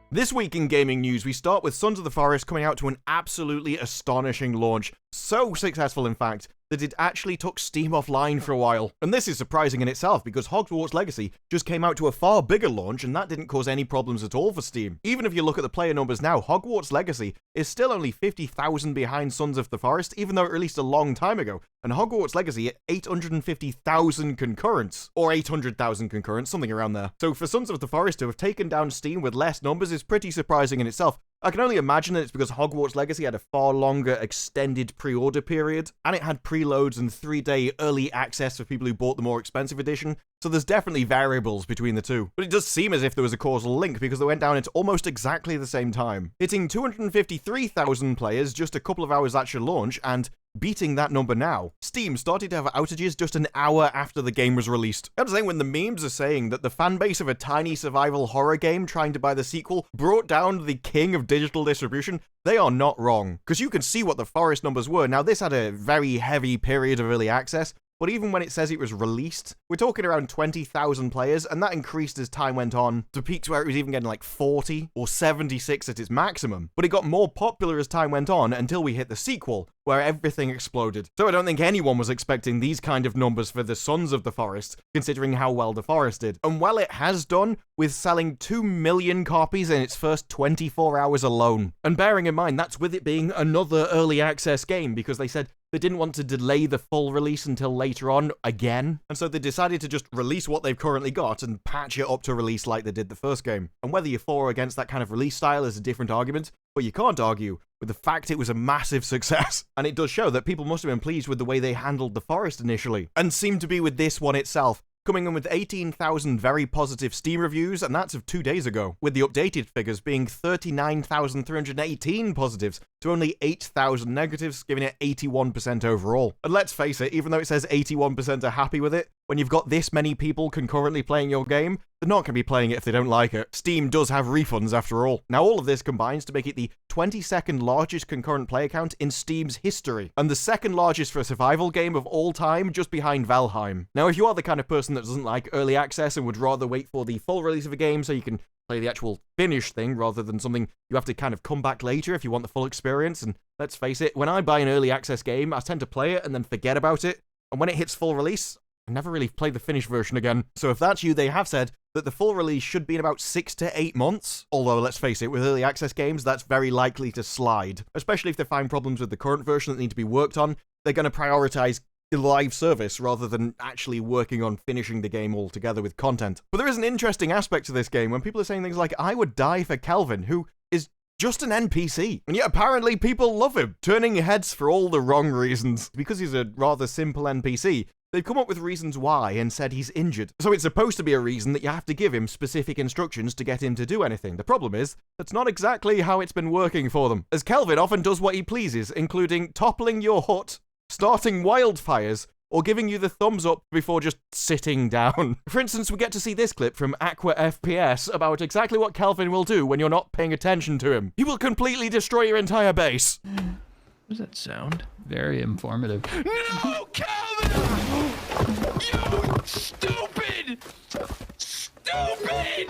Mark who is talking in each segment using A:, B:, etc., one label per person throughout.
A: This week in gaming news, we start with Sons of the Forest coming out to an absolutely astonishing launch. So successful, in fact, that it actually took Steam offline for a while. And this is surprising in itself, because Hogwarts Legacy just came out to a far bigger launch, and that didn't cause any problems at all for Steam. Even if you look at the player numbers now, Hogwarts Legacy is still only 50,000 behind Sons of the Forest, even though it released a long time ago. And Hogwarts Legacy at 850,000 concurrents, or 800,000 concurrents, something around there. So for Sons of the Forest to have taken down Steam with less numbers is pretty surprising in itself. I can only imagine that it's because Hogwarts Legacy had a far longer extended pre-order period, and it had preloads and 3-day early access for people who bought the more expensive edition, so there's definitely variables between the two. But it does seem as if there was a causal link, because they went down at almost exactly the same time, hitting 253,000 players just a couple of hours after launch, and beating that number now. Steam started to have outages just an hour after the game was released. I have to say, when the memes are saying that the fanbase of a tiny survival horror game trying to buy the sequel brought down the king of digital distribution, they are not wrong. Because you can see what the Forest numbers were. Now, this had a very heavy period of early access, but even when it says it was released, we're talking around 20,000 players, and that increased as time went on to peaks where it was even getting like 40 or 76 at its maximum. But it got more popular as time went on until we hit the sequel, where everything exploded. So I don't think anyone was expecting these kind of numbers for the Sons of the Forest, considering how well the Forest did. And while it has done, with selling 2 million copies in its first 24 hours alone. And bearing in mind, that's with it being another early access game, because they said they didn't want to delay the full release until later on again, and so they decided to just release what they've currently got and patch it up to release like they did the first game. And whether you're for or against that kind of release style is a different argument, but you can't argue with the fact it was a massive success. And it does show that people must have been pleased with the way they handled the Forest initially, and seem to be with this one itself, coming in with 18,000 very positive Steam reviews, and that's of 2 days ago, with the updated figures being 39,318 positives to only 8,000 negatives, giving it 81% overall. And let's face it, even though it says 81% are happy with it, when you've got this many people concurrently playing your game, they're not going to be playing it if they don't like it. Steam does have refunds after all. Now all of this combines to make it the 22nd largest concurrent player count in Steam's history, and the second largest for a survival game of all time, just behind Valheim. Now if you are the kind of person that doesn't like early access and would rather wait for the full release of a game so you can play the actual finished thing rather than something you have to kind of come back later if you want the full experience, and let's face it, when I buy an early access game, I tend to play it and then forget about it, and when it hits full release, I never really played the finished version again. So if that's you, they have said that the full release should be in about 6 to 8 months. Although, let's face it, with early access games, that's very likely to slide. Especially if they find problems with the current version that need to be worked on, they're going to prioritize the live service rather than actually working on finishing the game altogether with content. But there is an interesting aspect to this game when people are saying things like, I would die for Kelvin, who is just an NPC. And yet apparently people love him, turning heads for all the wrong reasons. Because he's a rather simple NPC, they've come up with reasons why and said he's injured. So it's supposed to be a reason that you have to give him specific instructions to get him to do anything. The problem is, that's not exactly how it's been working for them, as Kelvin often does what he pleases, including toppling your hut, starting wildfires, or giving you the thumbs up before just sitting down. For instance, we get to see this clip from Aqua FPS about exactly what Kelvin will do when you're not paying attention to him. He will completely destroy your entire base.
B: What does that sound? Very informative.
C: No, Calvin! You stupid! Stupid!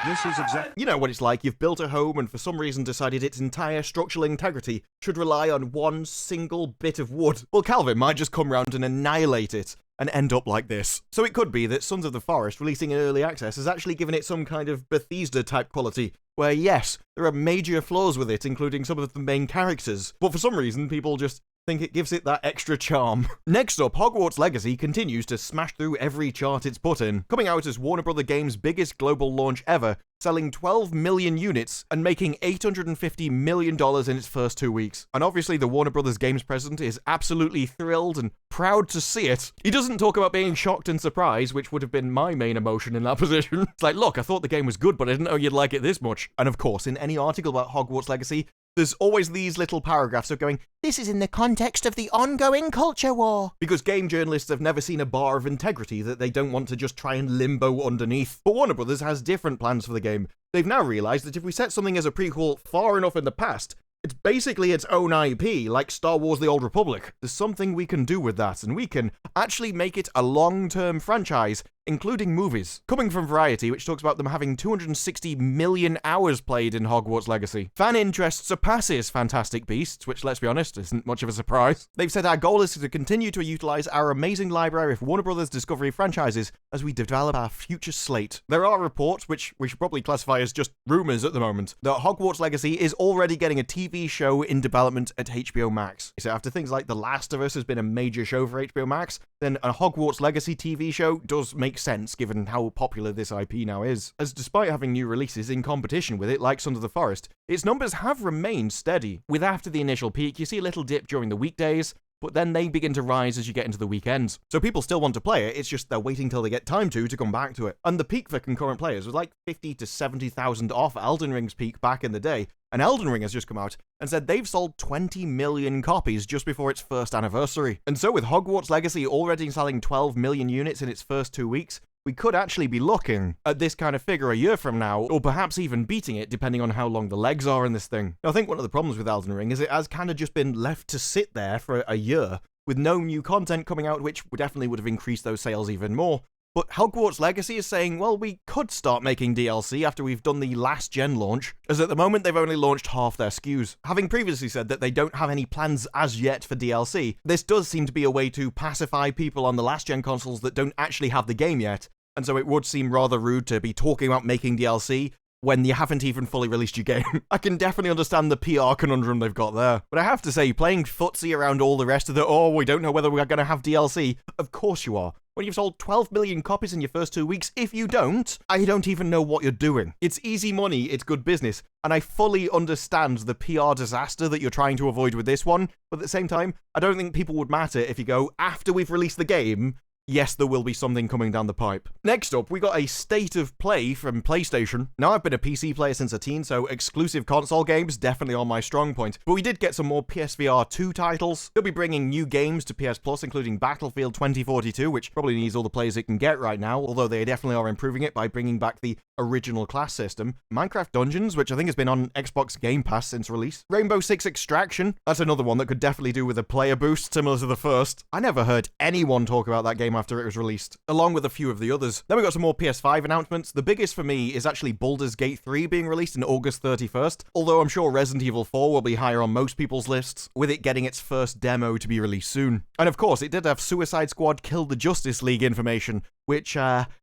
D: This is exactly.
A: You know what it's like, you've built a home and for some reason decided its entire structural integrity should rely on one single bit of wood. Well, Calvin might just come round and annihilate it and end up like this. So it could be that Sons of the Forest releasing in early access has actually given it some kind of Bethesda-type quality, where yes, there are major flaws with it, including some of the main characters, but for some reason people just think it gives it that extra charm. Next up, Hogwarts Legacy continues to smash through every chart it's put in, coming out as Warner Bros. Games' biggest global launch ever, selling 12 million units and making $850 million in its first 2 weeks. And obviously the Warner Bros. Games president is absolutely thrilled and proud to see it. He doesn't talk about being shocked and surprised, which would have been my main emotion in that position. It's like, look, I thought the game was good, but I didn't know you'd like it this much. And of course, in any article about Hogwarts Legacy, there's always these little paragraphs of going, this is in the context of the ongoing culture war. Because game journalists have never seen a bar of integrity that they don't want to just try and limbo underneath. But Warner Brothers has different plans for the game. They've now realized that if we set something as a prequel far enough in the past, It's basically its own IP, like Star Wars The Old Republic. There's something we can do with that, and we can actually make it a long-term franchise, including movies. Coming from Variety, which talks about them having 260 million hours played in Hogwarts Legacy. Fan interest surpasses Fantastic Beasts, which, let's be honest, isn't much of a surprise. They've said our goal is to continue to utilize our amazing library of Warner Brothers Discovery franchises as we develop our future slate. There are reports, which we should probably classify as just rumors at the moment, that Hogwarts Legacy is already getting a TV show in development at HBO Max. So after things like The Last of Us has been a major show for HBO Max, then a Hogwarts Legacy TV show does make sense given how popular this IP now is. As despite having new releases in competition with it, like Sons of the Forest, its numbers have remained steady. With after the initial peak, you see a little dip during the weekdays, but then they begin to rise as you get into the weekends. So people still want to play it, it's just they're waiting till they get time to come back to it. And the peak for concurrent players was like 50 to 70,000 off Elden Ring's peak back in the day, and Elden Ring has just come out and said they've sold 20 million copies just before its first anniversary. And so with Hogwarts Legacy already selling 12 million units in its first 2 weeks, we could actually be looking at this kind of figure a year from now, or perhaps even beating it, depending on how long the legs are in this thing. Now, I think one of the problems with Elden Ring is it has kind of just been left to sit there for a year, with no new content coming out, which definitely would have increased those sales even more. But Hogwarts Legacy is saying, well, we could start making DLC after we've done the last gen launch, as at the moment they've only launched half their SKUs. Having previously said that they don't have any plans as yet for DLC, this does seem to be a way to pacify people on the last gen consoles that don't actually have the game yet, and so it would seem rather rude to be talking about making DLC when you haven't even fully released your game. I can definitely understand the PR conundrum they've got there. But I have to say, playing footsie around all the rest of the, oh, we don't know whether we're going to have DLC, of course you are. When you've sold 12 million copies in your first 2 weeks, if you don't, I don't even know what you're doing. It's easy money, it's good business, and I fully understand the PR disaster that you're trying to avoid with this one, but at the same time, I don't think people would matter if you go, after we've released the game, yes, there will be something coming down the pipe. Next up, we got a state of play from PlayStation. Now, I've been a PC player since a teen, so exclusive console games definitely on my strong point. But we did get some more PSVR 2 titles. They'll be bringing new games to PS Plus, including Battlefield 2042, which probably needs all the players it can get right now, although they definitely are improving it by bringing back the original class system. Minecraft Dungeons, which I think has been on Xbox Game Pass since release. Rainbow Six Extraction, that's another one that could definitely do with a player boost similar to the first. I never heard anyone talk about that game after it was released, along with a few of the others. Then we got some more PS5 announcements. The biggest for me is actually Baldur's Gate 3 being released in August 31st, although I'm sure Resident Evil 4 will be higher on most people's lists, with it getting its first demo to be released soon. And of course, it did have Suicide Squad Kill the Justice League information, which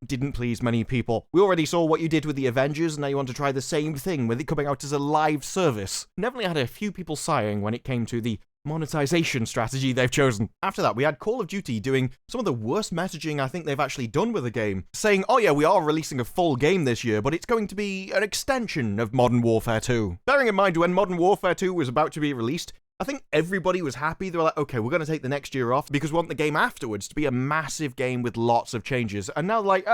A: didn't please many people. We already saw what you did with the Avengers, and now you want to try the same thing with it coming out as a live service. Definitely had a few people sighing when it came to the monetization strategy they've chosen. After that, we had Call of Duty doing some of the worst messaging I think they've actually done with the game, saying, oh yeah, we are releasing a full game this year, but it's going to be an extension of Modern Warfare 2. Bearing in mind, when Modern Warfare 2 was about to be released, I think everybody was happy. They were like, okay, we're going to take the next year off because we want the game afterwards to be a massive game with lots of changes. And now they're like,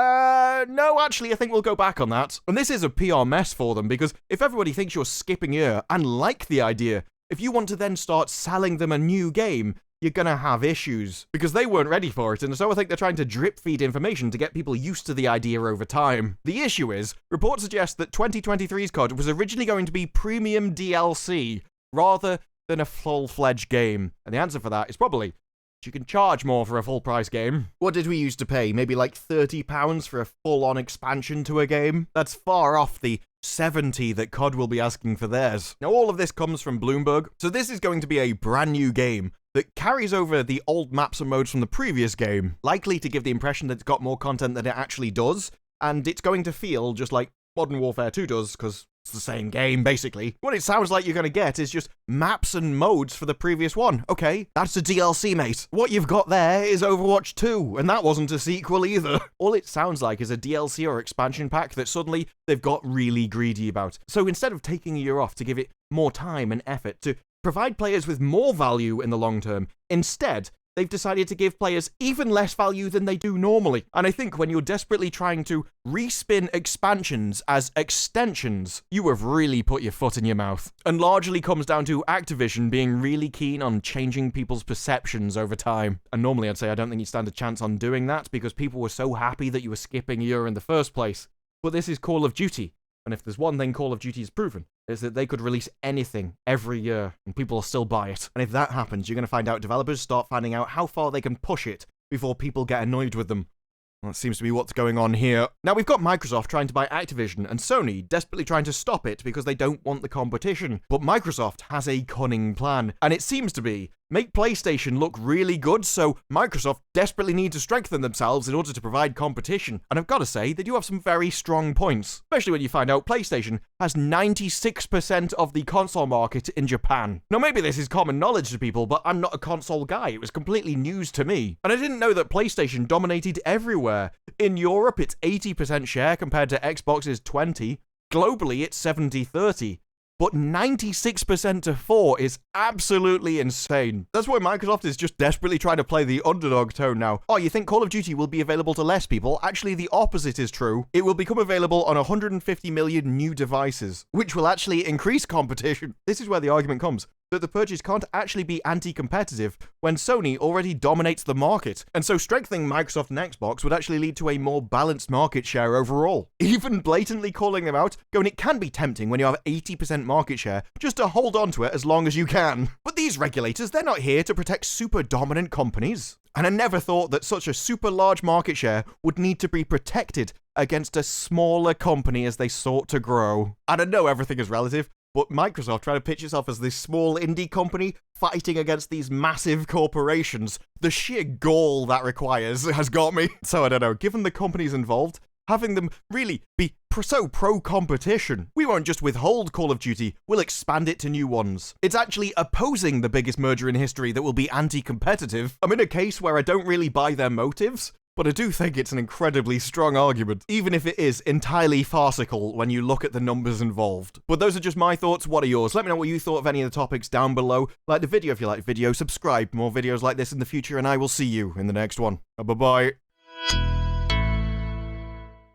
A: no, actually, I think we'll go back on that. And this is a PR mess for them, because if everybody thinks you're skipping a year and like the idea, if you want to then start selling them a new game, you're going to have issues, because they weren't ready for it, and so I think they're trying to drip feed information to get people used to the idea over time. The issue is, reports suggest that 2023's COD was originally going to be premium DLC, rather than a full-fledged game, and the answer for that is probably you can charge more for a full-price game. What did we used to pay? Maybe like £30 for a full-on expansion to a game? That's far off the $70 that COD will be asking for theirs. Now, all of this comes from Bloomberg, so this is going to be a brand new game that carries over the old maps and modes from the previous game, likely to give the impression that it's got more content than it actually does, and it's going to feel just like Modern Warfare 2 does, because it's the same game, basically. What it sounds like you're going to get is just maps and modes for the previous one. Okay, that's a DLC, mate. What you've got there is Overwatch 2, and that wasn't a sequel either. All it sounds like is a DLC or expansion pack that suddenly they've got really greedy about. So instead of taking a year off to give it more time and effort to provide players with more value in the long term, instead, they've decided to give players even less value than they do normally. And I think when you're desperately trying to respin expansions as extensions, you have really put your foot in your mouth. And largely comes down to Activision being really keen on changing people's perceptions over time. And normally I'd say I don't think you stand a chance on doing that, because people were so happy that you were skipping a year in the first place. But this is Call of Duty. And if there's one thing Call of Duty has proven, is that they could release anything every year and people will still buy it. And if that happens, you're going to find out developers start finding out how far they can push it before people get annoyed with them. That seems to be what's going on here. Now, we've got Microsoft trying to buy Activision and Sony desperately trying to stop it because they don't want the competition. But Microsoft has a cunning plan, and it seems to be make PlayStation look really good, so Microsoft desperately need to strengthen themselves in order to provide competition. And I've got to say, they do have some very strong points, especially when you find out PlayStation has 96% of the console market in Japan. Now, maybe this is common knowledge to people, but I'm not a console guy. It was completely news to me. And I didn't know that PlayStation dominated everywhere. In Europe, it's 80% share compared to Xbox's 20%. Globally, it's 70-30. But 96% to 4 is absolutely insane. That's why Microsoft is just desperately trying to play the underdog tone now. Oh, you think Call of Duty will be available to less people? Actually, the opposite is true. It will become available on 150 million new devices, which will actually increase competition. This is where the argument comes, that the purchase can't actually be anti-competitive when Sony already dominates the market. And so strengthening Microsoft and Xbox would actually lead to a more balanced market share overall. Even blatantly calling them out, going, it can be tempting when you have 80% market share just to hold on to it as long as you can. But these regulators, they're not here to protect super dominant companies. And I never thought that such a super large market share would need to be protected against a smaller company as they sought to grow. And I know everything is relative, but Microsoft trying to pitch itself as this small indie company fighting against these massive corporations, the sheer gall that requires has got me. So I don't know, given the companies involved, having them really be so pro-competition, we won't just withhold Call of Duty, we'll expand it to new ones. It's actually opposing the biggest merger in history that will be anti-competitive. I'm in a case where I don't really buy their motives, but I do think it's an incredibly strong argument, even if it is entirely farcical when you look at the numbers involved. But those are just my thoughts. What are yours? Let me know what you thought of any of the topics down below. Like the video if you like the video, subscribe for more videos like this in the future, and I will see you in the next one. Bye-bye.